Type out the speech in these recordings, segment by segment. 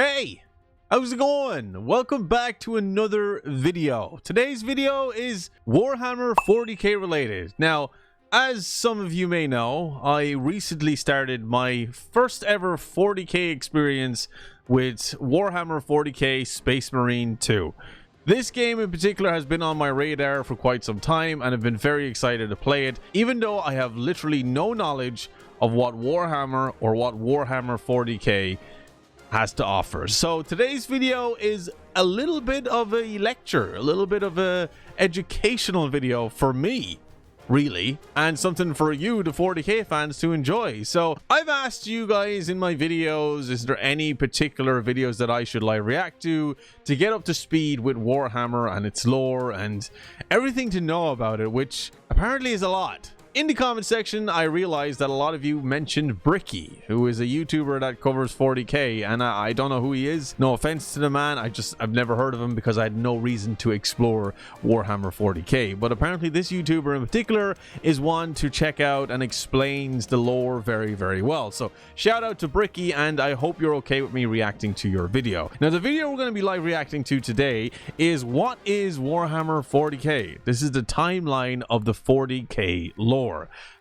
Hey, how's it going? Welcome back to another video. Today's video is Warhammer 40k related. Now, as some of you may know, I recently started my first ever 40k experience with Warhammer 40k Space Marine 2. This game in particular has been on my radar for quite some time and I've been very excited to play it, even though I have literally no knowledge of what Warhammer or what Warhammer 40k has to offer. So today's video is a little bit of a lecture, a little bit of a educational video for me, really, and something for you, the 40k fans, to enjoy. So I've asked you guys in my videos, is there any particular videos that I should like react to get up to speed with Warhammer and its lore and everything to know about it, which apparently is a lot. In the comment section, I realized that a lot of you mentioned Bricky, who is a YouTuber that covers 40k, and I don't know who he is. No offense to the man, I've never heard of him because I had no reason to explore Warhammer 40k. But apparently this YouTuber in particular is one to check out and explains the lore very, very well. So shout out to Bricky, and I hope you're okay with me reacting to your video. Now, the video we're going to be live reacting to today is what is Warhammer 40k? This is the timeline of the 40k lore.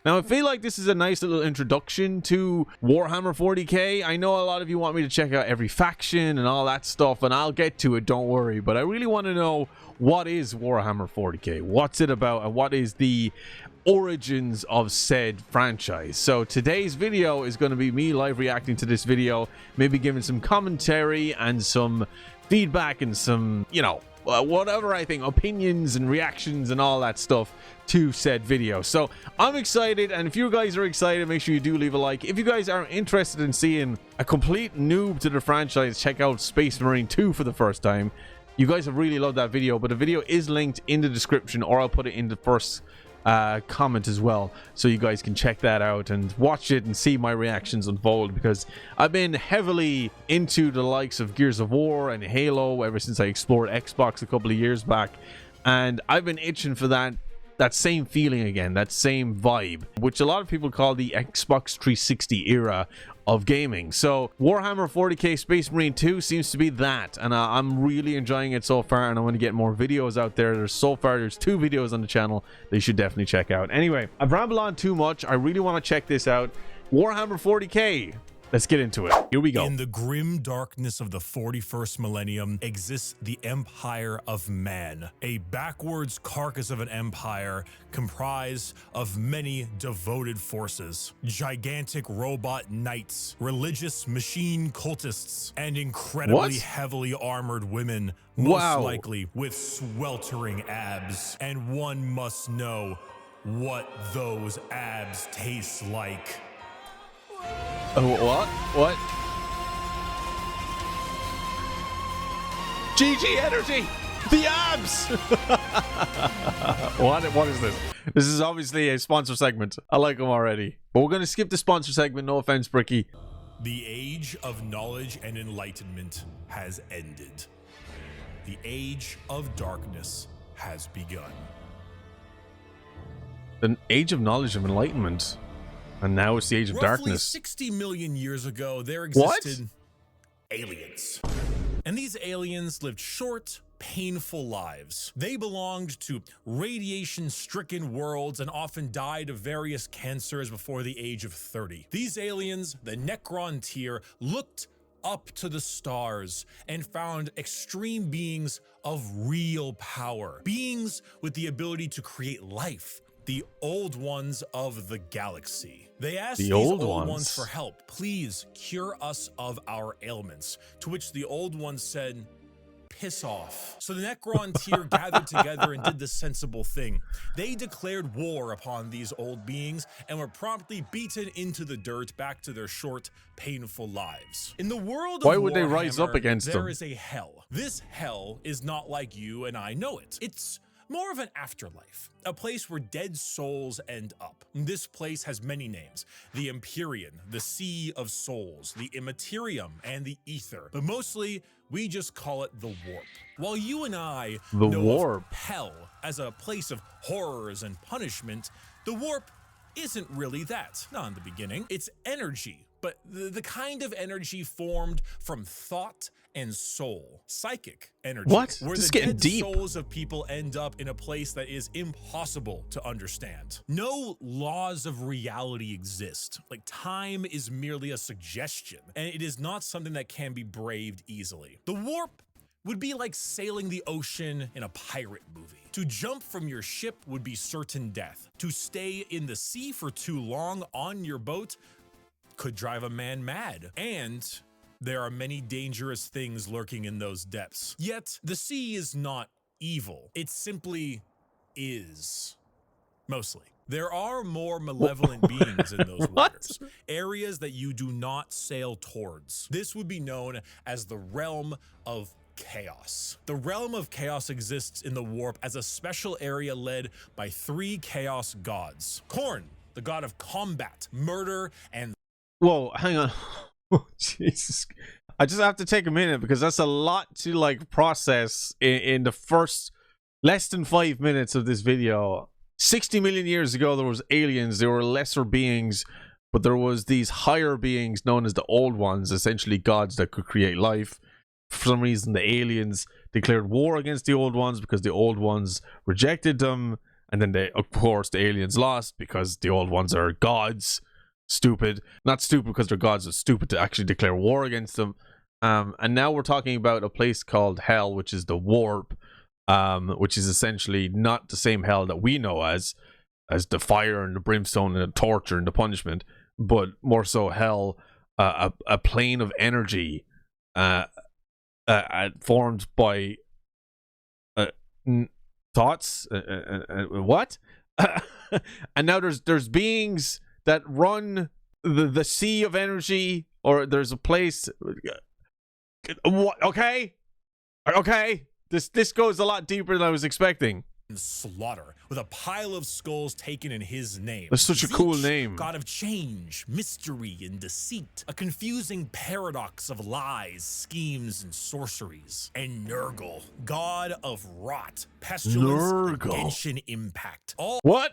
Now, I feel like this is a nice little introduction to Warhammer 40k. I know a lot of you want me to check out every faction and all that stuff, and I'll get to it, don't worry. But I really want to know, what is Warhammer 40k? What's it about, and what is the origins of said franchise? So today's video is going to be me live reacting to this video, maybe giving some commentary and some feedback and some, you know, whatever I think, opinions and reactions and all that stuff to said video. So I'm excited, and if you guys are excited, make sure you do leave a like. If you guys are interested in seeing a complete noob to the franchise check out Space Marine 2 for the first time, you guys have really loved that video, but the video is linked in the description, or I'll put it in the first comment as well, so you guys can check that out and watch it and see my reactions unfold, because I've been heavily into the likes of Gears of War and Halo ever since I explored Xbox a couple of years back, and I've been itching for that same feeling again, that same vibe, which a lot of people call the Xbox 360 era of gaming. So Warhammer 40k Space Marine 2 seems to be that, and I'm really enjoying it so far, and I want to get more videos out there. There's 2 videos on the channel that you should definitely check out. Anyway, I've rambled on too much. I really want to check this out. Warhammer 40k. Let's get into it. Here we go. In the grim darkness of the 41st millennium exists the Empire of Man, a backwards carcass of an empire comprised of many devoted forces, gigantic robot knights, religious machine cultists, and incredibly heavily armored women, most likely with sweltering abs. And one must know what those abs taste like. Oh, what? GG Energy! The abs! What is this? This is obviously a sponsor segment. I like them already. But we're going to skip the sponsor segment. No offense, Bricky. The age of knowledge and enlightenment has ended. The age of darkness has begun. The age of knowledge and enlightenment. And now it's the age of darkness. Roughly 60 million years ago, there existed aliens. And these aliens lived short, painful lives. They belonged to radiation-stricken worlds and often died of various cancers before the age of 30. These aliens, the Necrontyr, looked up to the stars and found extreme beings of real power. Beings with the ability to create life. The Old Ones of the galaxy. They asked these Old Ones for help. Please cure us of our ailments. To which the Old Ones said, piss off. So the Necrontyr gathered together and did the sensible thing. They declared war upon these old beings and were promptly beaten into the dirt back to their short, painful lives. In the world of Why would they rise up against them? There is a hell. This hell is not like you and I know it. It's more of an afterlife, a place where dead souls end up. This place has many names: the Empyrean, the Sea of Souls, the Immaterium, and the Ether. But mostly, we just call it the Warp. While you and I know of hell as a place of horrors and punishment, the Warp isn't really that. Not in the beginning. It's energy but the kind of energy formed from thought and soul, psychic energy. What? Where This is the getting dead deep. souls of people end up in a place that is impossible to understand. No laws of reality exist. Like, time is merely a suggestion, and it is not something that can be braved easily. The warp would be like sailing the ocean in a pirate movie. To jump from your ship would be certain death. To stay in the sea for too long on your boat could drive a man mad. And there are many dangerous things lurking in those depths. Yet, the sea is not evil. It simply is. Mostly. There are more malevolent beings in those waters, areas that you do not sail towards. This would be known as the realm of chaos. The realm of chaos exists in the warp as a special area led by 3 chaos gods. Khorne, the god of combat, murder, and... Whoa, hang on. Oh, Jesus. I just have to take a minute because that's a lot to like process in the first less than 5 minutes of this video. 60 million years ago, there was aliens. There were lesser beings, but there was these higher beings known as the Old Ones, essentially gods that could create life. For some reason, the aliens declared war against the Old Ones because the Old Ones rejected them. And then, of course, the aliens lost because the Old Ones are gods. Stupid. Not stupid because they're gods, but stupid to actually declare war against them. And now we're talking about a place called Hell, which is the warp, which is essentially not the same hell that we know as the fire and the brimstone and the torture and the punishment, but more so hell, a plane of energy formed by thoughts. What? And now there's beings that run the sea of energy, or there's a place. What? Okay. This goes a lot deeper than I was expecting. Slaughter, with a pile of skulls taken in his name. That's such a cool name. God of change, mystery, and deceit. A confusing paradox of lies, schemes, and sorceries. And Nurgle, god of rot, pestilence, and Genshin impact. What?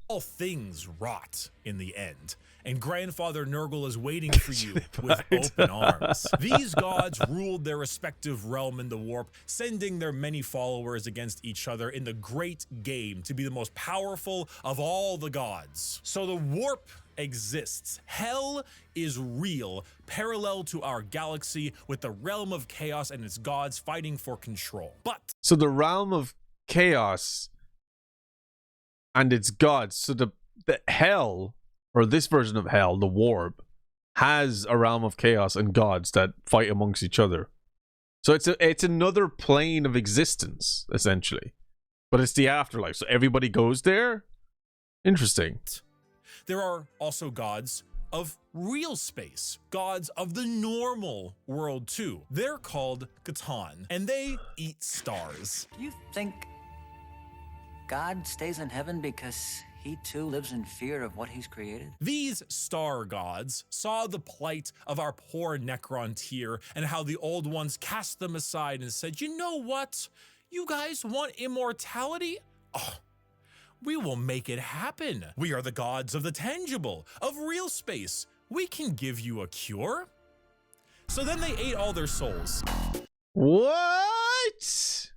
All things rot in the end. And Grandfather Nurgle is waiting for you with open arms. These gods ruled their respective realm in the warp, sending their many followers against each other in the great game to be the most powerful of all the gods. So the warp exists. Hell is real, parallel to our galaxy, with the realm of chaos and its gods fighting for control. But so the realm of chaos and its gods, so the hell, or this version of hell, the warp, has a realm of chaos and gods that fight amongst each other. So it's another plane of existence, essentially. But it's the afterlife, so everybody goes there? Interesting. There are also gods of real space, gods of the normal world too. They're called Catan, and they eat stars. Do you think God stays in heaven because he too lives in fear of what he's created? These star gods saw the plight of our poor Necrontyr and how the Old Ones cast them aside and said, you know what? You guys want immortality? Oh, we will make it happen. We are the gods of the tangible, of real space. We can give you a cure. So then they ate all their souls. What?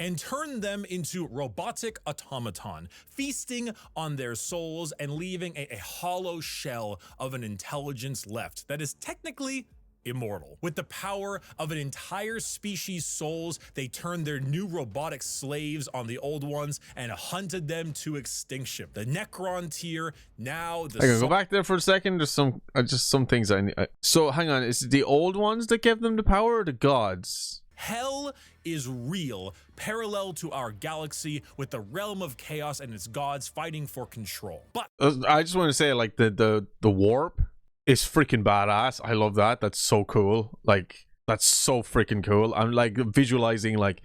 And turned them into robotic automaton, feasting on their souls and leaving a hollow shell of an intelligence left that is technically immortal. With the power of an entire species' souls, they turned their new robotic slaves on the Old Ones and hunted them to extinction. The Necrontyr, now the... Okay, go back there for a second. There's just some things I need. So hang on, is it the Old Ones that give them the power, or the gods? Hell is real, parallel to our galaxy, with the realm of chaos and its gods fighting for control. But I just want to say, like, the warp is freaking badass. I love that. That's so cool. Like, that's so freaking cool. I'm like visualizing like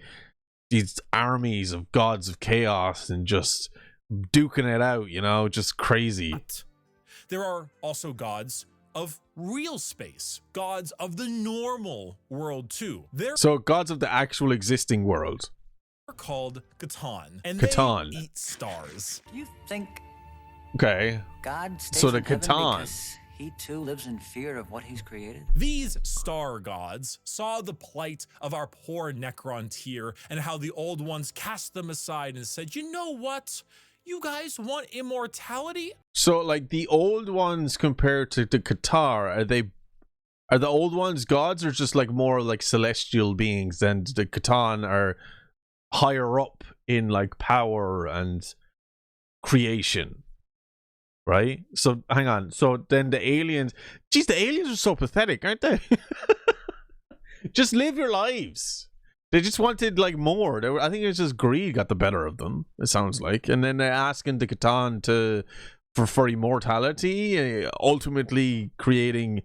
these armies of gods of chaos and just duking it out, you know, just crazy. But there are also gods of real space, gods of the normal world too. They're so gods of the actual existing world. called Catan, and Catan. they eat stars. Do you think Okay. God stays So the in heaven Catan. because he too lives in fear of what he's created? These star gods saw the plight of our poor Necrontyr and how the Old Ones cast them aside and said, you know what? You guys want immortality? So, like, the Old Ones compared to the Qatar, are the Old Ones gods or just like more like celestial beings, and the Catan are higher up in like power and creation? Right? So, hang on. So then the aliens, geez, the aliens are so pathetic, aren't they? Just live your lives. They just wanted like more. I think it's just greed got the better of them, it sounds like. And then they're asking the Catan for immortality, ultimately creating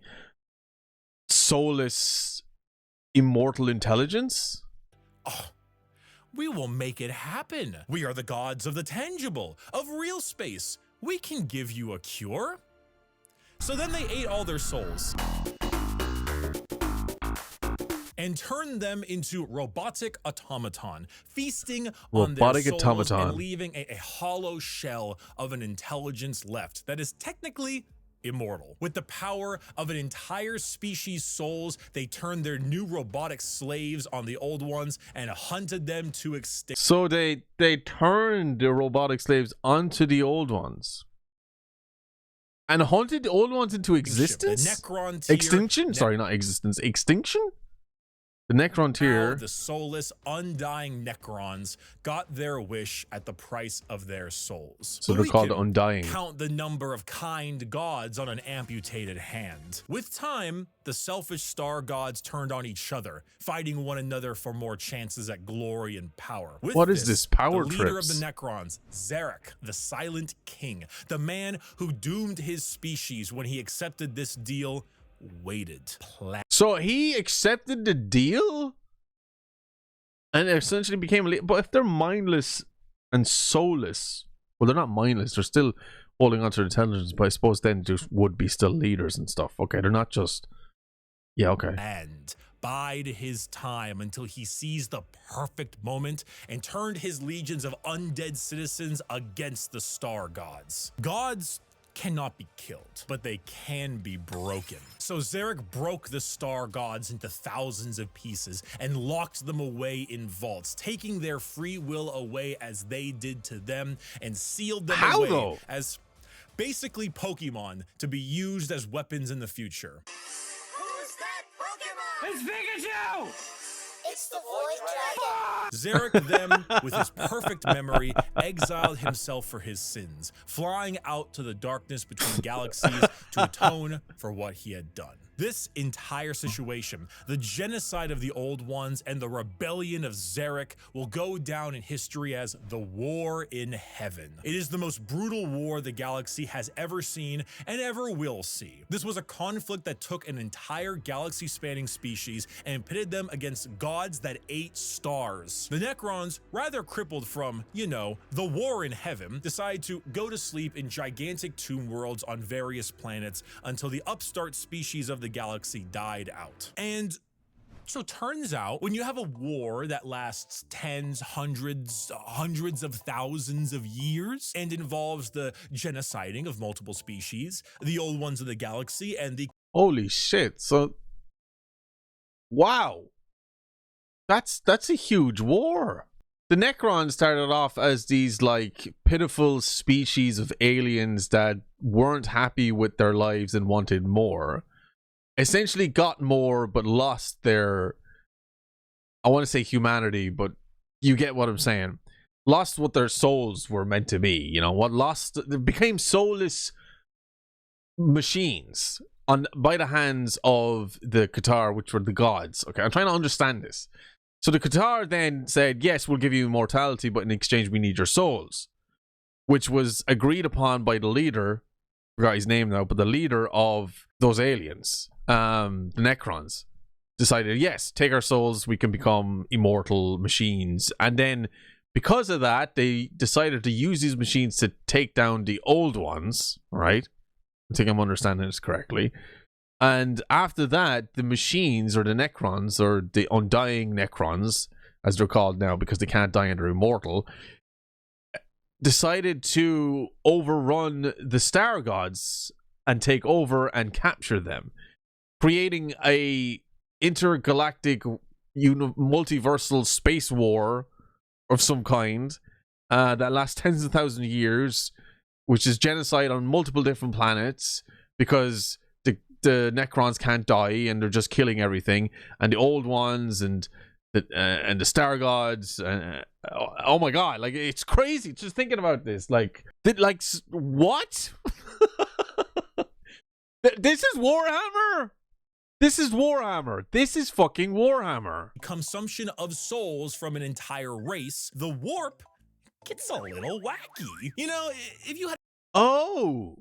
soulless immortal intelligence. Oh, we will make it happen. We are the gods of the tangible, of real space. We can give you a cure. So then they ate all their souls and turned them into robotic automaton, feasting on their Robotic souls automaton. and leaving a hollow shell of an intelligence left that is technically immortal. With the power of an entire species' souls, they turned their new robotic slaves on the Old Ones and hunted them to extinction. So they turned the robotic slaves onto the Old Ones and hunted the Old Ones into existence? The Necrontyr, Extinction? Sorry, not existence. Extinction? The Necrontyr. the soulless, undying Necrons got their wish at the price of their souls. So they're We called can undying. Count the number of kind gods on an amputated hand. With time, the selfish star gods turned on each other, fighting one another for more chances at glory and power. With What is this power the leader trips? of the Necrons, Zarek, the Silent King, the man who doomed his species when he accepted this deal, waited. So he accepted the deal and essentially became a leader. But if they're mindless and soulless, well, they're not mindless. They're still holding on to their intelligence, but I suppose then just would be still leaders and stuff. Okay, they're not just... Yeah, okay. And bide his time until he seized the perfect moment and turned his legions of undead citizens against the star gods. Gods cannot be killed, but they can be broken. So Zarek broke the star gods into thousands of pieces and locked them away in vaults, taking their free will away as they did to them, and sealed them How, away though? as basically Pokemon to be used as weapons in the future. Who's that Pokemon? It's Pikachu! It's the Void Dragon. Zarek then, with his perfect memory, exiled himself for his sins, flying out to the darkness between galaxies to atone for what he had done. This entire situation, the genocide of the Old Ones and the rebellion of Zarek, will go down in history as the War in Heaven. It is the most brutal war the galaxy has ever seen and ever will see. This was a conflict that took an entire galaxy-spanning species and pitted them against gods that ate stars. The Necrons, rather crippled from, you know, the War in Heaven, decided to go to sleep in gigantic tomb worlds on various planets until the upstart species of the galaxy died out. And so turns out when you have a war that lasts tens, hundreds of thousands of years and involves the genociding of multiple species, the Old Ones of the galaxy, and the Holy shit. So... Wow. That's a huge war. The Necrons started off as these like pitiful species of aliens that weren't happy with their lives and wanted more. Essentially got more but lost their, I want to say humanity, but you get what I'm saying. Lost what their souls were meant to be, you know, they became soulless machines by the hands of the Qatar, which were the gods. Okay, I'm trying to understand this. So the Qatar then said, yes, we'll give you immortality, but in exchange we need your souls, which was agreed upon by the leader, I forgot his name now, but the leader of those aliens, the Necrons, decided, yes, take our souls, we can become immortal machines. And then because of that, they decided to use these machines to take down the Old Ones, right? I think I'm understanding this correctly. And after that, the machines, or the Necrons, or the undying Necrons, as they're called now because they can't die and they're immortal, decided to overrun the star gods and take over and capture them, creating a intergalactic multiversal space war of some kind that lasts tens of thousands of years, which is genocide on multiple different planets because the Necrons can't die and they're just killing everything, and the Old Ones and the Star Gods. Oh my god, like, it's crazy just thinking about this. Like what? This is Warhammer. This is Warhammer. This is fucking Warhammer. Consumption of souls from an entire race. The warp gets a little wacky. You know, if you had... Oh,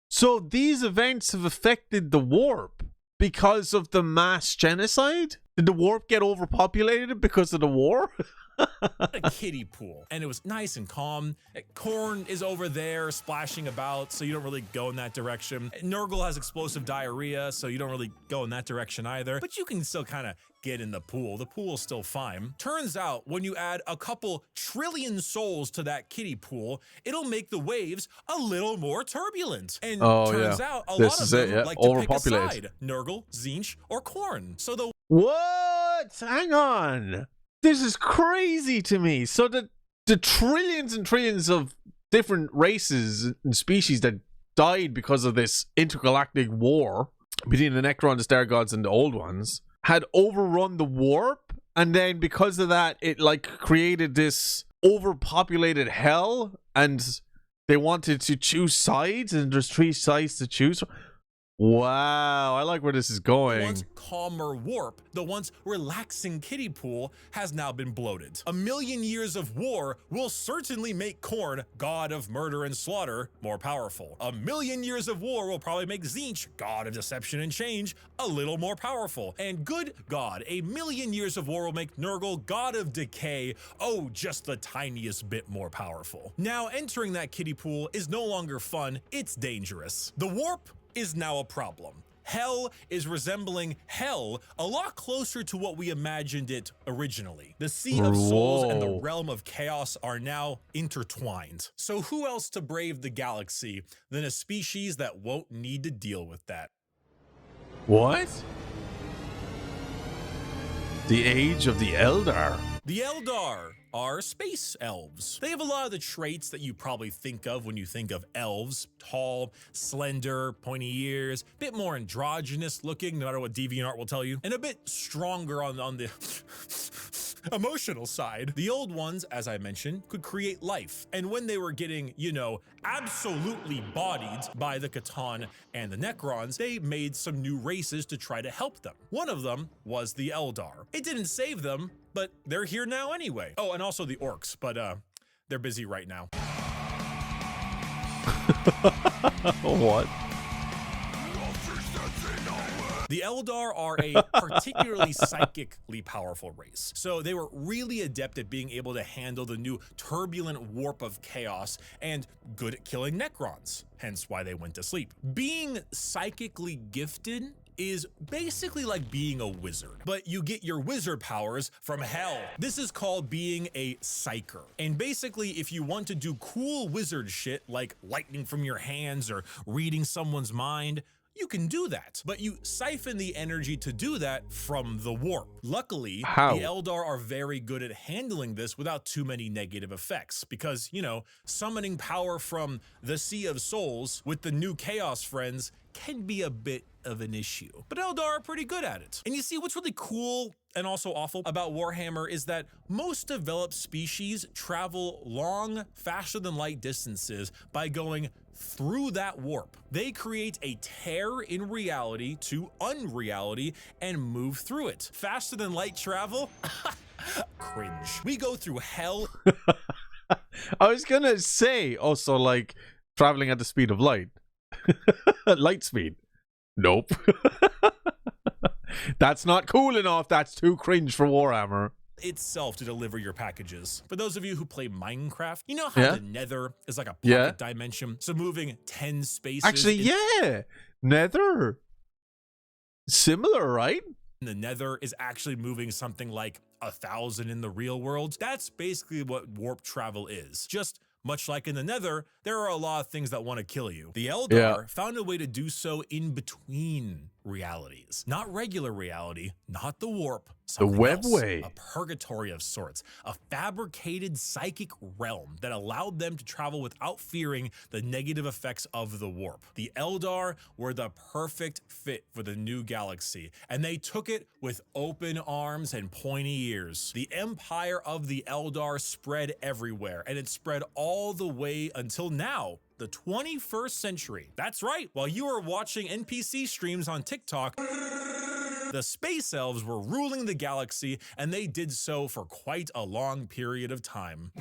so these events have affected the warp because of the mass genocide? Did the warp get overpopulated because of the war? a kiddie pool, and it was nice and calm. Khorne is over there splashing about, so you don't really go in that direction. Nurgle has explosive diarrhea, so you don't really go in that direction either, but you can still kind of get in the pool. The pool's still fine. Turns out when you add a couple trillion souls to that kiddie pool, it'll make the waves a little more turbulent. And turns out a lot of them like to pick a side. Nurgle, Tzeentch, or Khorne. So the... What? Hang on. This is crazy to me. So the trillions and trillions of different races and species that died because of this intergalactic war between the Necron, the Star Gods, and the Old Ones had overrun the warp, and then because of that, it like created this overpopulated hell, and they wanted to choose sides, and there's 3 sides to choose from. Wow, I like where this is going. The once calmer warp, the once relaxing kiddie pool, has now been bloated. 1,000,000 years of war will certainly make Khorne, god of murder and slaughter, more powerful. 1,000,000 years of war will probably make Tzeentch, god of deception and change, a little more powerful. And good god, 1,000,000 years of war will make Nurgle, god of decay, oh, just the tiniest bit more powerful. Now, entering that kiddie pool is no longer fun, it's dangerous. The warp is now a problem. Hell is resembling hell a lot closer to what we imagined it originally. The Sea of Souls and the Realm of Chaos are now intertwined. So who else to brave the galaxy than a species that won't need to deal with that? What? The Age of the Eldar. The Eldar are space elves. They have a lot of the traits that you probably think of when you think of elves. Tall, slender, pointy ears, bit more androgynous looking, no matter what DeviantArt will tell you, and a bit stronger on the emotional side. The Old Ones, as I mentioned, could create life. And when they were getting, you know, absolutely bodied by the Catan and the Necrons, they made some new races to try to help them. One of them was the Eldar. It didn't save them, but they're here now anyway. Oh, and also the Orcs, but they're busy right now. What? The Eldar are a particularly psychically powerful race. So they were really adept at being able to handle the new turbulent warp of chaos and good at killing Necrons, hence why they went to sleep. Being psychically gifted is basically like being a wizard, but you get your wizard powers from hell. This is called being a psyker. And basically, if you want to do cool wizard shit like lightning from your hands or reading someone's mind, you can do that, but you siphon the energy to do that from the warp. Luckily, the Eldar are very good at handling this without too many negative effects because, you know, summoning power from the Sea of Souls with the new Chaos friends can be a bit of an issue, but Eldar are pretty good at it. And you see, what's really cool and also awful about Warhammer is that most developed species travel long, faster than light distances by going through that warp. They create a tear in reality to unreality and move through it. Faster than light travel? Cringe. We go through hell. I was gonna say also like traveling at the speed of light. Light speed. Nope. That's not cool enough. That's too cringe for Warhammer itself to deliver your packages. For those of you who play Minecraft, you know how the Nether is like a pocket dimension, so moving 10 spaces. Actually, Nether. Similar, right? The Nether is actually moving something like 1,000 in the real world. That's basically what warp travel is. Just much like in the Nether, there are a lot of things that want to kill you. The Eldar found a way to do so in between realities. Not regular reality, not the warp, the web else, way. a purgatory of sorts, a fabricated psychic realm that allowed them to travel without fearing the negative effects of the warp. The Eldar were the perfect fit for the new galaxy, and they took it with open arms and pointy ears. The empire of the Eldar spread everywhere, and it spread all the way until now, the 21st century. That's right, while you were watching NPC streams on TikTok, the space elves were ruling the galaxy, and they did so for quite a long period of time.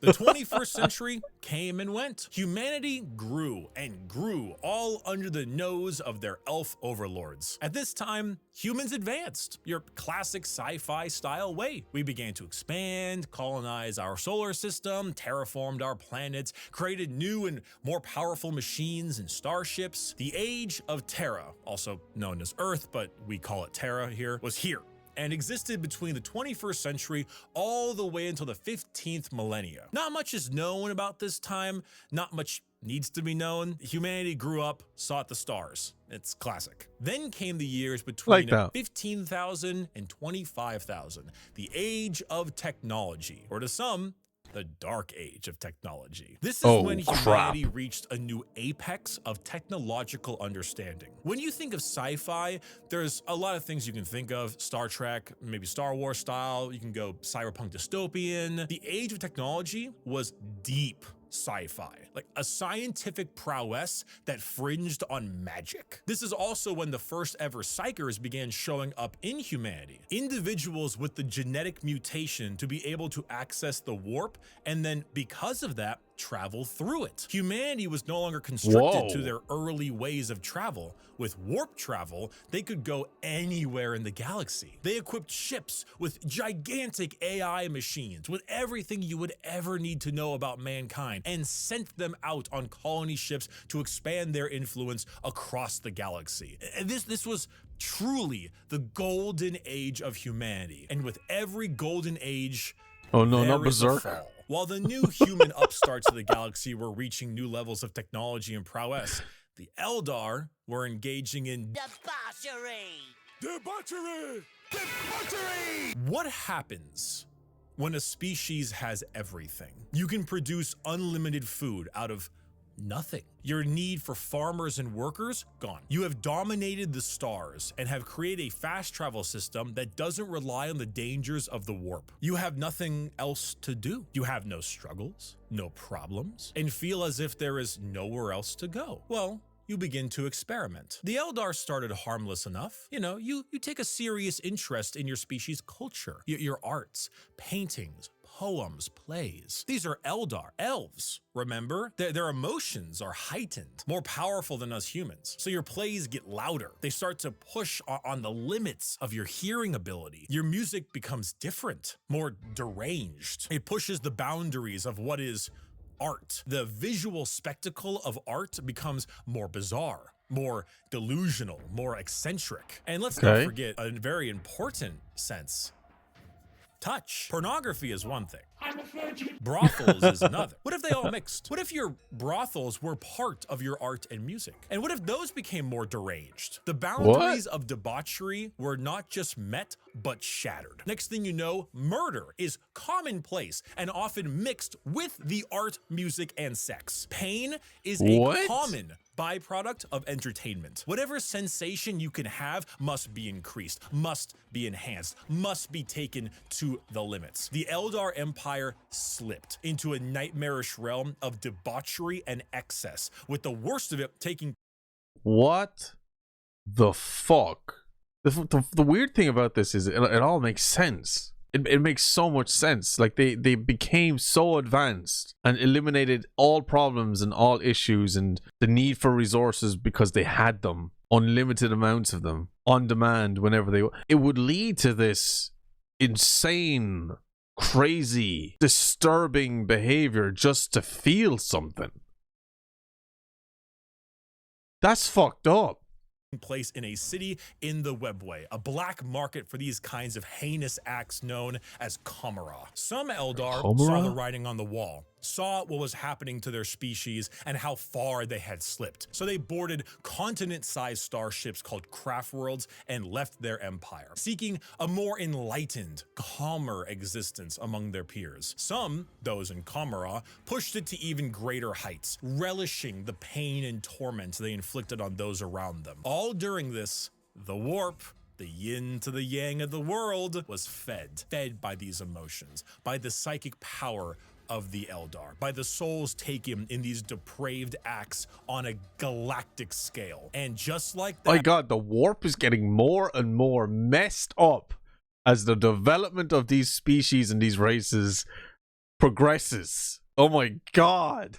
The 21st century came and went. Humanity grew and grew, all under the nose of their elf overlords. At this time, humans advanced, your classic sci-fi style way. We began to expand, colonize our solar system, terraformed our planets, created new and more powerful machines and starships. The age of Terra, also known as Earth, but we call it Terra here, was here, and existed between the 21st century all the way until the 15th millennia. Not much is known about this time, not much needs to be known. Humanity grew up, sought the stars. It's classic. Then came the years between 15,000 and 25,000, the age of technology, or to some, the dark age of technology. This is when humanity reached a new apex of technological understanding. When you think of sci-fi, there's a lot of things you can think of. Star Trek, maybe Star Wars style. You can go cyberpunk dystopian. The age of technology was deep sci-fi, like a scientific prowess that fringed on magic. This is also when the first ever psychers began showing up in humanity. Individuals with the genetic mutation to be able to access the warp, and then because of that, travel through it. Humanity was no longer constricted to their early ways of travel. With warp travel, they could go anywhere in the galaxy. They equipped ships with gigantic AI machines, with everything you would ever need to know about mankind, and sent them out on colony ships to expand their influence across the galaxy. This was truly the golden age of humanity. And with every golden age, not Berserk. While the new human upstarts of the galaxy were reaching new levels of technology and prowess, the Eldar were engaging in debauchery. What happens when a species has everything? You can produce unlimited food out of nothing. Your need for farmers and workers, gone. You have dominated the stars and have created a fast travel system that doesn't rely on the dangers of the warp. You have nothing else to do. You have no struggles, no problems, and feel as if there is nowhere else to go. Well, you begin to experiment. The Eldar started harmless enough. You take a serious interest in your species' culture, your arts, paintings, poems, plays. These are Eldar, elves. Remember, their emotions are heightened, more powerful than us humans. So your plays get louder. They start to push on the limits of your hearing ability. Your music becomes different, more deranged. It pushes the boundaries of what is art. The visual spectacle of art becomes more bizarre, more delusional, more eccentric. And let's not forget a very important sense. Touch. Pornography is one thing. I'm a virgin. Brothels is another. What if they all mixed? What if your brothels were part of your art and music? And what if those became more deranged? The boundaries of debauchery were not just met, but shattered. Next thing you know, murder is commonplace and often mixed with the art, music, and sex. Pain is a common byproduct of entertainment. Whatever sensation you can have must be increased, must be enhanced, must be taken to the limits. The Eldar Empire slipped into a nightmarish realm of debauchery and excess, with the worst of it taking— What the fuck? The weird thing about this is it all makes sense. It makes so much sense. Like they became so advanced and eliminated all problems and all issues and the need for resources because they had them, unlimited amounts of them, on demand whenever they. It would lead to this insane, crazy, disturbing behavior just to feel something. That's fucked up. place in a city in the Webway, a black market for these kinds of heinous acts known as Kamara. Some Eldar saw the writing on the wall, saw what was happening to their species and how far they had slipped. So they boarded continent-sized starships called craft worlds and left their empire, seeking a more enlightened, calmer existence among their peers. Some, those in Kamara, pushed it to even greater heights, relishing the pain and torment they inflicted on those around them. All during this, the warp, the yin to the yang of the world, was fed by these emotions, by the psychic power of the Eldar, by the souls taken in these depraved acts on a galactic scale. And just like that— my god, the warp is getting more and more messed up as the development of these species and these races progresses. Oh my god.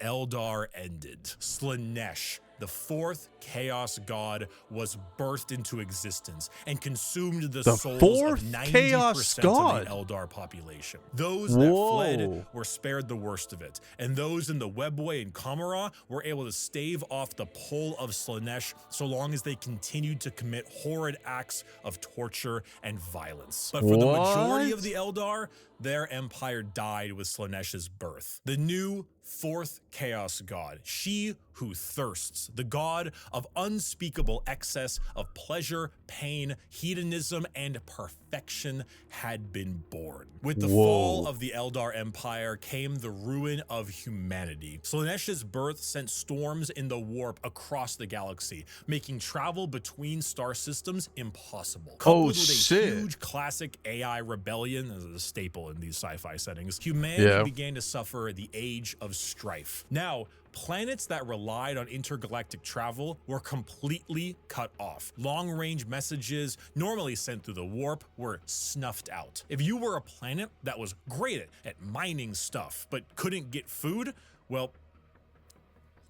Eldar ended. Slaanesh, the fourth chaos god, was birthed into existence and consumed the souls of 90% of the Eldar population. Those that fled were spared the worst of it, and those in the Webway and Kamara were able to stave off the pull of Slaanesh so long as they continued to commit horrid acts of torture and violence. But for the majority of the Eldar, their empire died with Slaanesh's birth. The new fourth chaos god, she who thirsts, the god of unspeakable excess of pleasure, pain, hedonism, and perfection, had been born. With the fall of the Eldar Empire came the ruin of humanity. Slaanesh's birth sent storms in the warp across the galaxy, making travel between star systems impossible. Coupled with a huge classic AI rebellion, as a staple in these sci-fi settings, humanity began to suffer the age of strife. Now, planets that relied on intergalactic travel were completely cut off. Long-range messages normally sent through the warp were snuffed out. If you were a planet that was great at mining stuff but couldn't get food, well,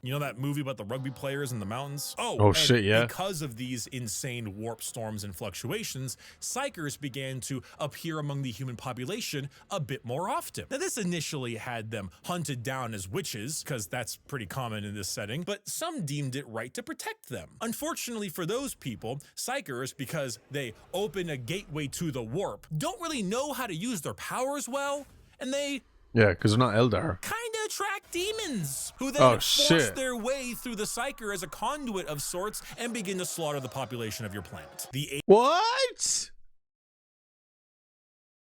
you know that movie about the rugby players in the mountains? Oh shit, yeah. Because of these insane warp storms and fluctuations, psykers began to appear among the human population a bit more often. Now, this initially had them hunted down as witches, because that's pretty common in this setting, but some deemed it right to protect them. Unfortunately for those people, psykers, because they open a gateway to the warp, don't really know how to use their powers well, and they— yeah, because they're not Eldar. Kind of attract demons, who then force their way through the psyker as a conduit of sorts and begin to slaughter the population of your planet. What?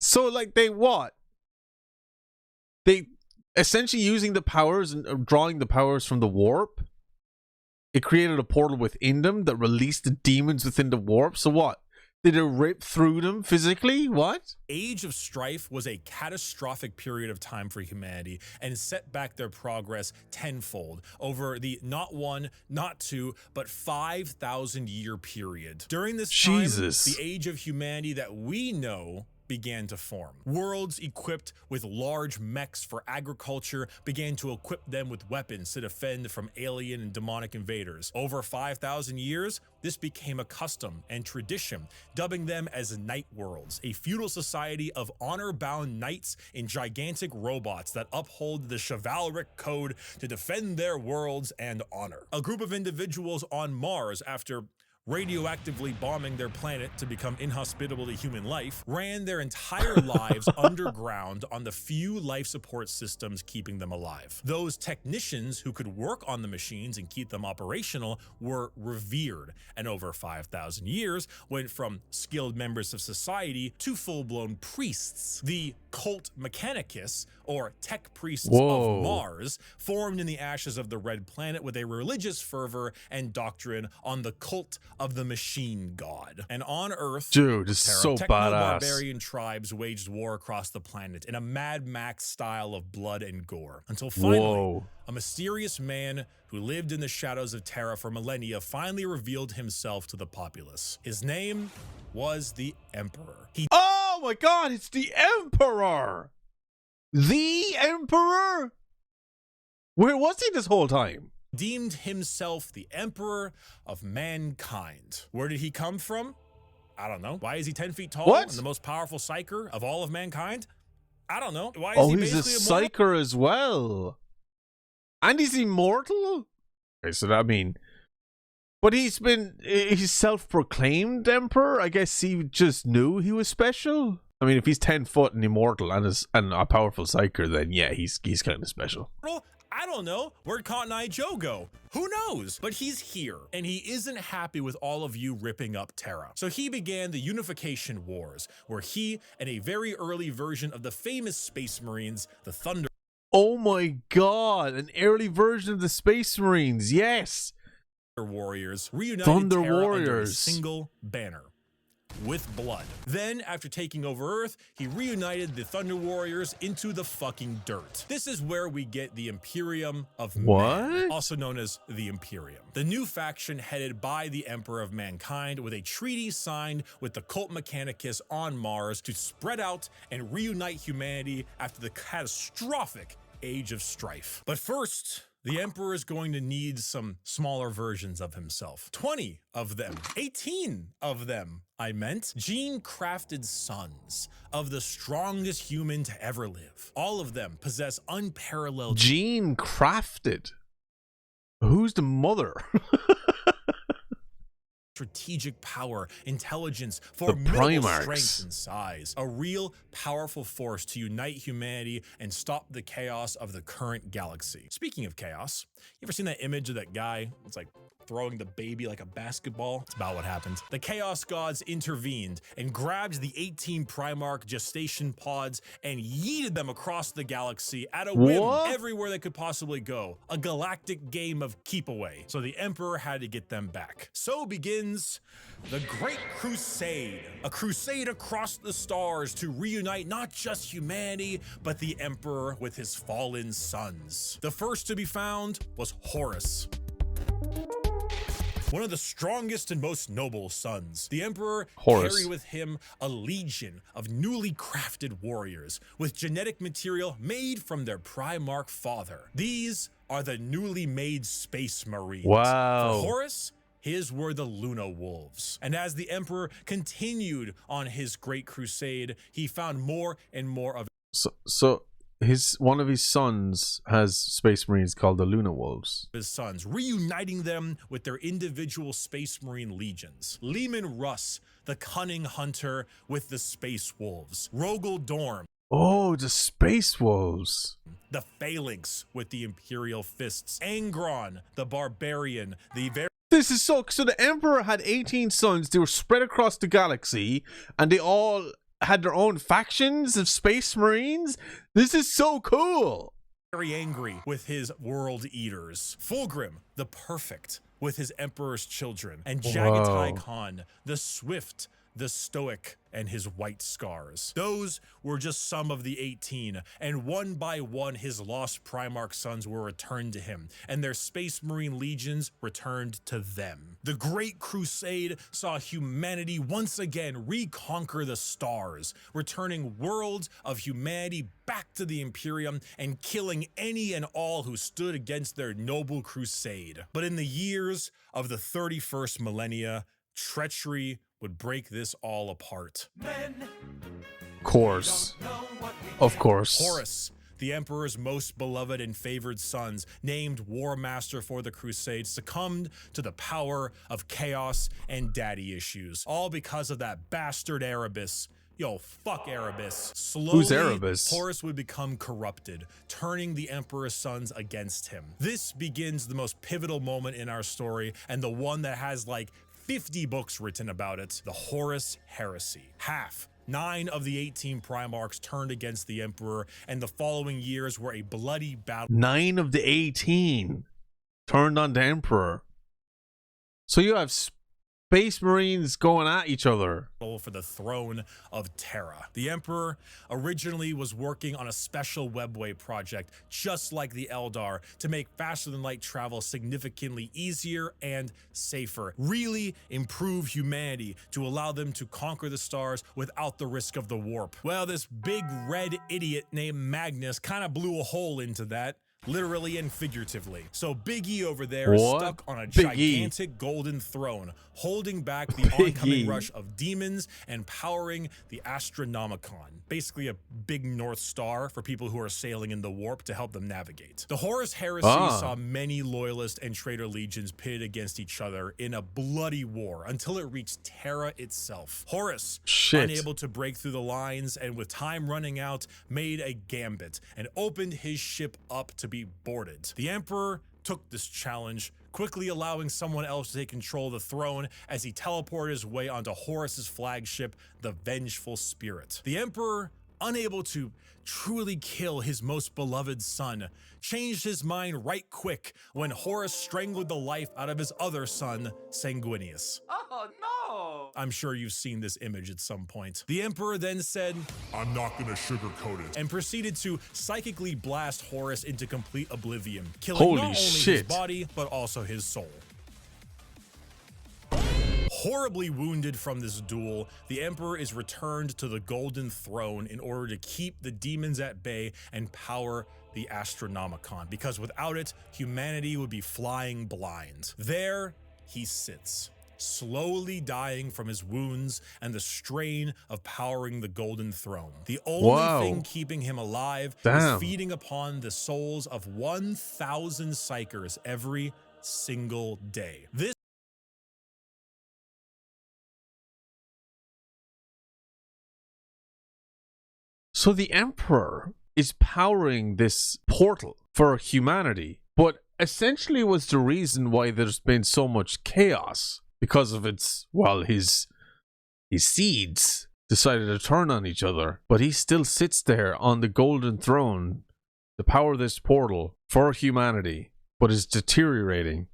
So, like, they what? They essentially using the powers and drawing the powers from the warp. It created a portal within them that released the demons within the warp. So what? Did it rip through them physically? What? Age of Strife was a catastrophic period of time for humanity and set back their progress tenfold over the not one, not two, but 5,000-year period. During this time, the age of humanity that we know began to form. Worlds equipped with large mechs for agriculture began to equip them with weapons to defend from alien and demonic invaders. Over 5,000 years, this became a custom and tradition, dubbing them as Night Worlds, a feudal society of honor-bound knights in gigantic robots that uphold the chivalric code to defend their worlds and honor. A group of individuals on Mars, after radioactively bombing their planet to become inhospitable to human life, ran their entire lives underground on the few life support systems keeping them alive. Those technicians who could work on the machines and keep them operational were revered, and over 5,000 years went from skilled members of society to full-blown priests. The cult Mechanicus, or tech priests of Mars, formed in the ashes of the Red Planet with a religious fervor and doctrine on the cult of the machine god. And on Earth, dude, it's so badass. Techno-barbarian tribes waged war across the planet in a Mad Max style of blood and gore, until finally, a mysterious man who lived in the shadows of Terra for millennia finally revealed himself to the populace. His name was the Emperor. Oh my god, it's the Emperor! The Emperor? Where was he this whole time? Deemed himself the Emperor of mankind. Where did he come from? I don't know. Why is he 10 feet tall and the most powerful psyker of all of mankind? I don't know. Why is he he's a psyker as well. And he's immortal? Okay, so that, I mean, But he's self-proclaimed emperor. I guess he just knew he was special. I mean, if he's 10 foot and immortal and a powerful psyker, then yeah, he's kind of special. I don't know. Where'd Cotton Eye Joe go? Who knows? But he's here, and he isn't happy with all of you ripping up Terra. So he began the Unification Wars, where he and a very early version of the famous Space Marines, the Thunder. Oh my god, an early version of the Space Marines, yes! Warriors reunited Thunder Terra Warriors under a single banner. With blood. Then, after taking over Earth, he reunited the Thunder Warriors into the fucking dirt. This is where we get the Imperium of Man, also known as the Imperium. The new faction headed by the Emperor of Mankind, with a treaty signed with the Cult Mechanicus on Mars to spread out and reunite humanity after the catastrophic Age of Strife. But first, the Emperor is going to need some smaller versions of himself. 20 of them, 18 of them, I meant, gene-crafted sons of the strongest human to ever live. All of them possess unparalleled... Gene-crafted? Who's the mother? Strategic power, intelligence, formidable strength and size. A real powerful force to unite humanity and stop the chaos of the current galaxy. Speaking of chaos, you ever seen that image of that guy? It's like throwing the baby like a basketball. It's about what happened. The Chaos Gods intervened and grabbed the 18 Primarch gestation pods and yeeted them across the galaxy at a whim everywhere they could possibly go. A galactic game of keep away. So the Emperor had to get them back. So begins the Great Crusade. A crusade across the stars to reunite not just humanity, but the Emperor with his fallen sons. The first to be found was Horus, one of the strongest and most noble sons. The Emperor carried with him a legion of newly crafted warriors with genetic material made from their Primarch father. These are the newly made Space Marines. Wow. For Horus, his were the Luna Wolves. And as the Emperor continued on his Great Crusade, he found more and more of... So one of his sons has Space Marines called the Luna Wolves. His sons, reuniting them with their individual Space Marine legions. Leman Russ, the cunning hunter with the Space Wolves. Rogel Dorm. Oh, the Space Wolves. The Phalanx with the Imperial Fists. Angron, the Barbarian. This is so the Emperor had 18 sons. They were spread across the galaxy, and they all had their own factions of Space Marines. This is so cool. Very angry with his World Eaters. Fulgrim, the Perfect, with his Emperor's children. And Jagatai Khan, the Swift, the Stoic, and his White Scars. Those were just some of the 18, and one by one his lost Primarch sons were returned to him, and their Space Marine legions returned to them. The Great Crusade saw humanity once again reconquer the stars, returning worlds of humanity back to the Imperium and killing any and all who stood against their noble crusade. But in the years of the 31st millennia, treachery would break this all apart. Of course. Horus, the Emperor's most beloved and favored sons, named War Master for the Crusade, succumbed to the power of chaos and daddy issues. All because of that bastard Erebus. Yo, fuck Erebus. Slowly, who's Erebus? Horus would become corrupted, turning the Emperor's sons against him. This begins the most pivotal moment in our story, and the one that has like 50 books written about it, the Horus Heresy. 9 of the 18 Primarchs turned against the Emperor, and the following years were a bloody battle. 9 of the 18 turned on the Emperor. So you have Space Marines going at each other for the throne of Terra. The Emperor originally was working on a special webway project, just like the Eldar, to make faster than light travel significantly easier and safer, really improve humanity to allow them to conquer the stars without the risk of the warp. Well, this big red idiot named Magnus kind of blew a hole into that. literally and figuratively. So Big E over there is stuck on a Big E. gigantic golden throne, holding back the oncoming rush of demons and powering the Astronomicon, basically a big North Star for people who are sailing in the warp to help them navigate. The Horus Heresy saw many loyalist and traitor legions pitted against each other in a bloody war until it reached Terra itself. Horus, unable to break through the lines and with time running out, made a gambit and opened his ship up to be boarded. The Emperor took this challenge, quickly allowing someone else to take control of the throne as he teleported his way onto Horus's flagship, the Vengeful Spirit. The Emperor, unable to truly kill his most beloved son, changed his mind right quick when Horus strangled the life out of his other son, Sanguinius. Oh no! I'm sure you've seen this image at some point. The Emperor then said, "I'm not gonna sugarcoat it," and proceeded to psychically blast Horus into complete oblivion, killing not only his body, but also his soul. Horribly wounded from this duel, the Emperor is returned to the Golden Throne in order to keep the demons at bay and power the Astronomicon, because without it, humanity would be flying blind. There he sits, slowly dying from his wounds and the strain of powering the Golden Throne. The only thing keeping him alive is feeding upon the souls of 1,000 Psykers every single day. This So the Emperor is powering this portal for humanity, but essentially was the reason why there's been so much chaos, because of its, well, his seeds decided to turn on each other, but he still sits there on the Golden Throne to power this portal for humanity, but is deteriorating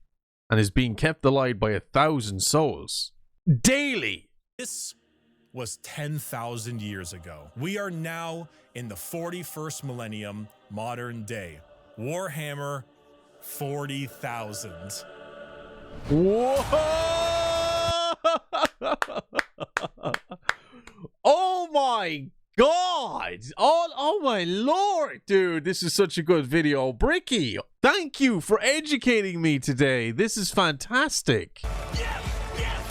and is being kept alive by 1,000 souls daily. This was 10,000 years ago. We are now in the 41st millennium, modern day. Warhammer 40,000. Whoa! Oh my God! Oh my Lord, dude, this is such a good video. Bricky, thank you for educating me today. This is fantastic.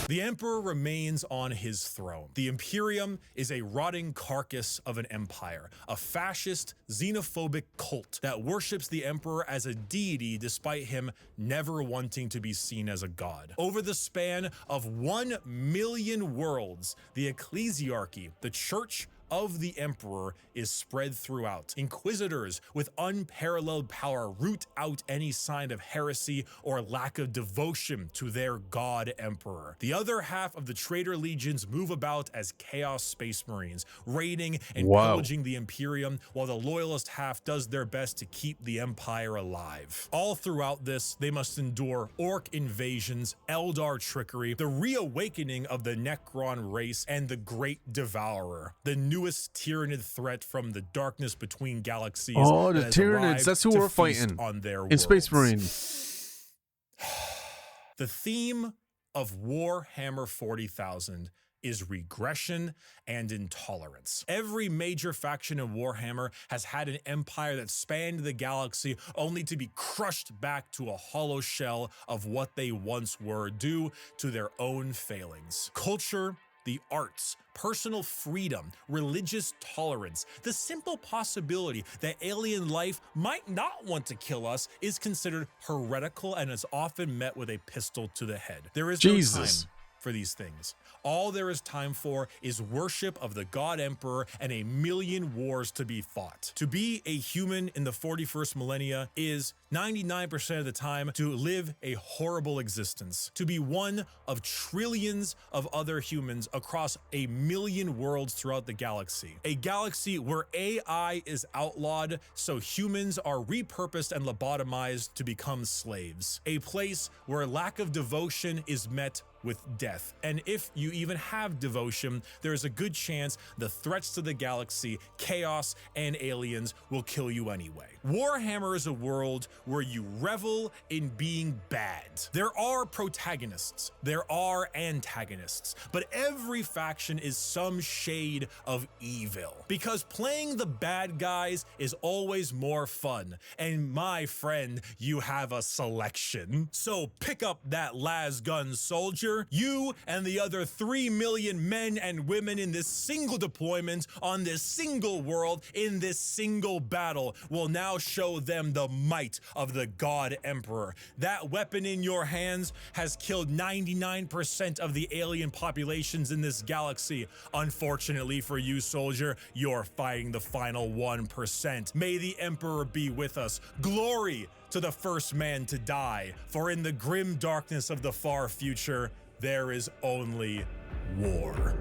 The Emperor remains on his throne. The Imperium is a rotting carcass of an empire, a fascist, xenophobic cult that worships the Emperor as a deity despite him never wanting to be seen as a god. Over the span of 1 million worlds, the ecclesiarchy, the church of the Emperor, is spread throughout. Inquisitors with unparalleled power root out any sign of heresy or lack of devotion to their god Emperor. The other half of the traitor legions move about as Chaos Space Marines, raiding and pillaging the Imperium, while the loyalist half does their best to keep the Empire alive. All throughout this, they must endure Orc invasions, Eldar trickery, the reawakening of the Necron race, and the Great Devourer, the newest Tyranid threat from the darkness between galaxies. Oh, the Tyranids, that's who we're fighting on their in Space Marine. The theme of Warhammer 40,000 is regression and intolerance. Every major faction in Warhammer has had an empire that spanned the galaxy only to be crushed back to a hollow shell of what they once were due to their own failings. Culture, the arts, personal freedom, religious tolerance, the simple possibility that alien life might not want to kill us is considered heretical and is often met with a pistol to the head. There is no time for these things. All there is time for is worship of the God Emperor and a million wars to be fought. To be a human in the 41st millennia is 99% of the time to live a horrible existence, to be one of trillions of other humans across a million worlds throughout the galaxy. A galaxy where AI is outlawed, so humans are repurposed and lobotomized to become slaves. A place where lack of devotion is met with death. And if you even have devotion, there is a good chance the threats to the galaxy, chaos, and aliens will kill you anyway. Warhammer is a world where you revel in being bad. There are protagonists, there are antagonists, but every faction is some shade of evil. Because playing the bad guys is always more fun. And my friend, you have a selection. So pick up that lasgun soldier. You and the other 3 million men and women in this single deployment on this single world in this single battle will now show them the might of the God Emperor. That weapon in your hands has killed 99% of the alien populations in this galaxy. Unfortunately for you, soldier, you're fighting the final 1%. May the Emperor be with us. Glory to the first man to die, for in the grim darkness of the far future, there is only war.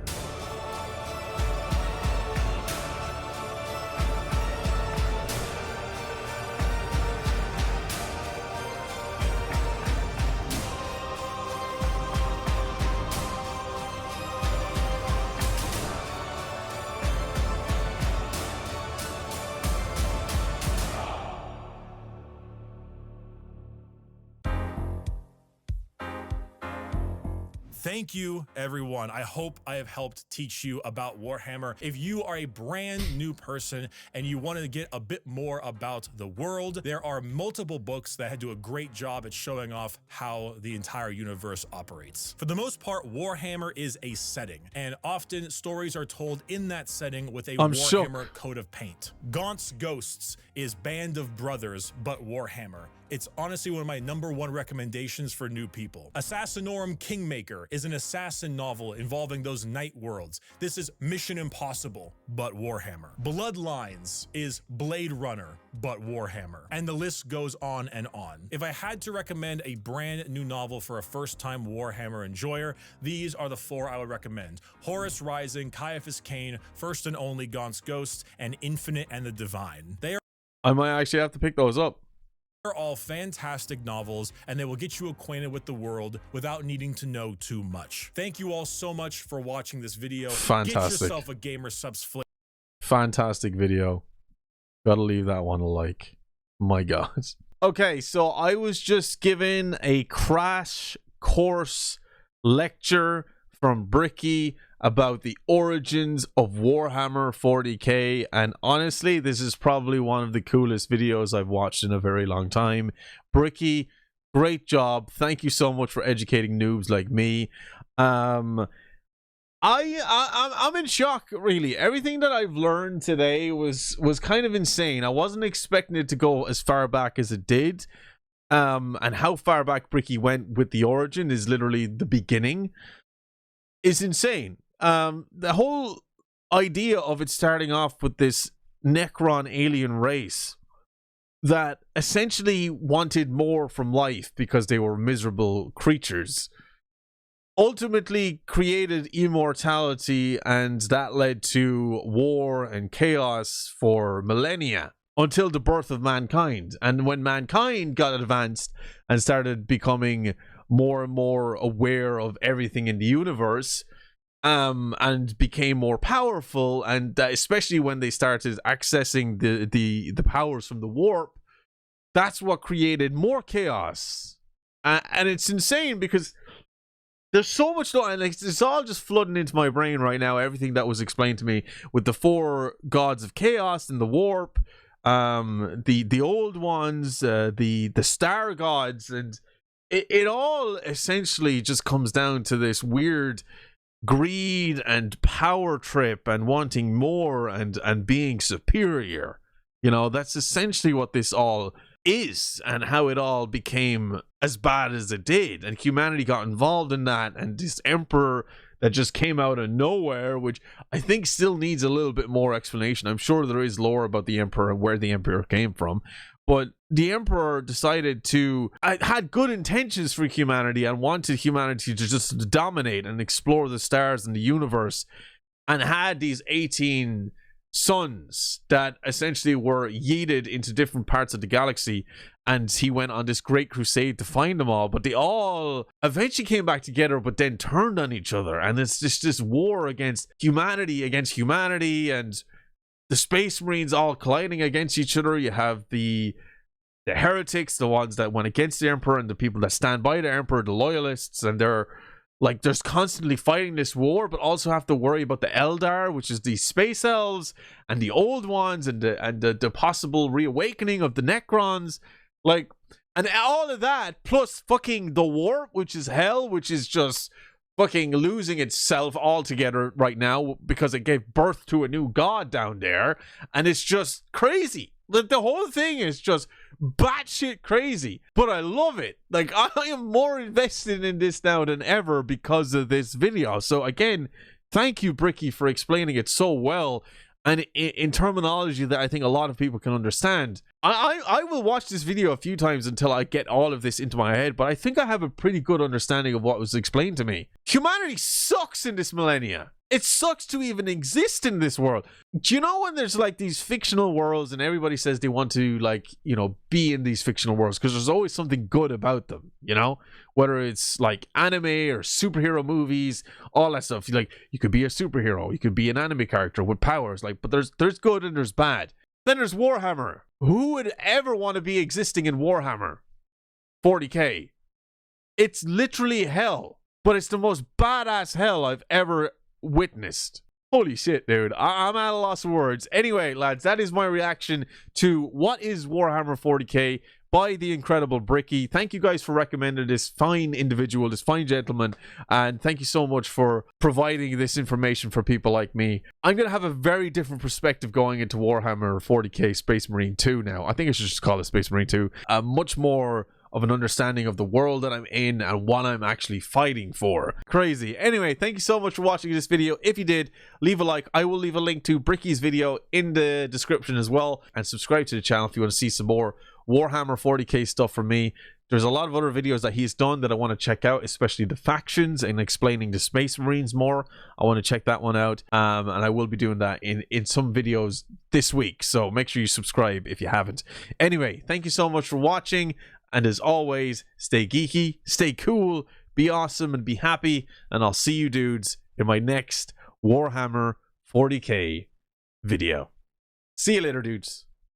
Thank you, everyone. I hope I have helped teach you about Warhammer. If you are a brand new person and you want to get a bit more about the world, there are multiple books that do a great job at showing off how the entire universe operates. For the most part, Warhammer is a setting, and often stories are told in that setting with a Warhammer coat of paint. Gaunt's Ghosts is Band of Brothers, but Warhammer. It's honestly one of my #1 recommendations for new people. Assassinorum Kingmaker is an assassin novel involving those night worlds. This is Mission Impossible, but Warhammer. Bloodlines is Blade Runner, but Warhammer. And the list goes on and on. If I had to recommend a brand new novel for a first-time Warhammer enjoyer, these are the 4 I would recommend. Horus Rising, Caiaphas Cain, First and Only Gaunt's Ghosts, and Infinite and the Divine. I might actually have to pick those up. They're all fantastic novels, and they will get you acquainted with the world without needing to know too much. Thank you all so much for watching this video. Fantastic. Get yourself a Gamer Subs flick. Fantastic video. Gotta leave that one a like. My God. Okay, so I was just given a crash course lecture from Bricky about the origins of Warhammer 40k, and honestly, this is probably one of the coolest videos I've watched in a very long time. Bricky, great job. Thank you so much for educating noobs like me. I'm in shock, really. Everything that I've learned today was kind of insane. I wasn't expecting it to go as far back as it did. And how far back Bricky went with the origin is literally the beginning. Is insane. The whole idea of it starting off with this Necron alien race that essentially wanted more from life because they were miserable creatures, ultimately created immortality, and that led to war and chaos for millennia until the birth of mankind. And when mankind got advanced and started becoming more and more aware of everything in the universe, and became more powerful, and especially when they started accessing the powers from the warp, that's what created more chaos. And it's insane because there's so much, and it's all just flooding into my brain right now, everything that was explained to me with the 4 gods of chaos and the warp, the old ones, the star gods, and it all essentially just comes down to this weird greed and power trip and wanting more and being superior. You know, that's essentially what this all is, and how it all became as bad as it did, and humanity got involved in that, and this emperor that just came out of nowhere, which I think still needs a little bit more explanation. I'm sure there is lore about the emperor and where the emperor came from, but the emperor decided to had good intentions for humanity and wanted humanity to just dominate and explore the stars and the universe, and had these 18 sons that essentially were yeeted into different parts of the galaxy, and he went on this Great Crusade to find them all, but they all eventually came back together but then turned on each other, and it's just this war against humanity, and the Space Marines all colliding against each other. You have the heretics, the ones that went against the Emperor, and the people that stand by the Emperor, the loyalists, and they're like there's constantly fighting this war, but also have to worry about the Eldar, which is the space elves, and the old ones, and the possible reawakening of the Necrons, like, and all of that, plus fucking the warp, which is hell, which is just fucking losing itself altogether right now because it gave birth to a new god down there, and it's just crazy. The whole thing is just batshit crazy, but I love it. Like, I am more invested in this now than ever because of this video. So again, thank you, Bricky, for explaining it so well and in terminology that I think a lot of people can understand. I will watch this video a few times until I get all of this into my head, but I think I have a pretty good understanding of what was explained to me. Humanity sucks in this millennia. It sucks to even exist in this world. Do you know when there's like these fictional worlds and everybody says they want to, like, you know, be in these fictional worlds because there's always something good about them, you know? Whether it's like anime or superhero movies, all that stuff. Like, you could be a superhero, you could be an anime character with powers, like, but there's good and there's bad. Then there's Warhammer. Who would ever want to be existing in Warhammer 40k? It's literally hell, but it's the most badass hell I've ever witnessed. Holy shit, dude. I'm at a loss of words. Anyway, lads, that is my reaction to what is Warhammer 40k by the incredible Bricky. Thank you guys for recommending this fine individual, this fine gentleman, and thank you so much for providing this information for people like me. I'm going to have a very different perspective going into Warhammer 40k Space Marine 2 now. I think I should just call it Space Marine 2. Much more of an understanding of the world that I'm in and what I'm actually fighting for. Crazy. Anyway, thank you so much for watching this video. If you did, leave a like. I will leave a link to Bricky's video in the description as well, and subscribe to the channel if you want to see some more Warhammer 40k stuff from me. There's a lot of other videos that he's done that I want to check out, especially the factions and explaining the Space Marines more. I want to check that one out, and I will be doing that in some videos this week, so make sure you subscribe if you haven't. Anyway, thank you so much for watching, and as always, stay geeky, stay cool, be awesome, and be happy, and I'll see you dudes in my next Warhammer 40k video. See you later, dudes.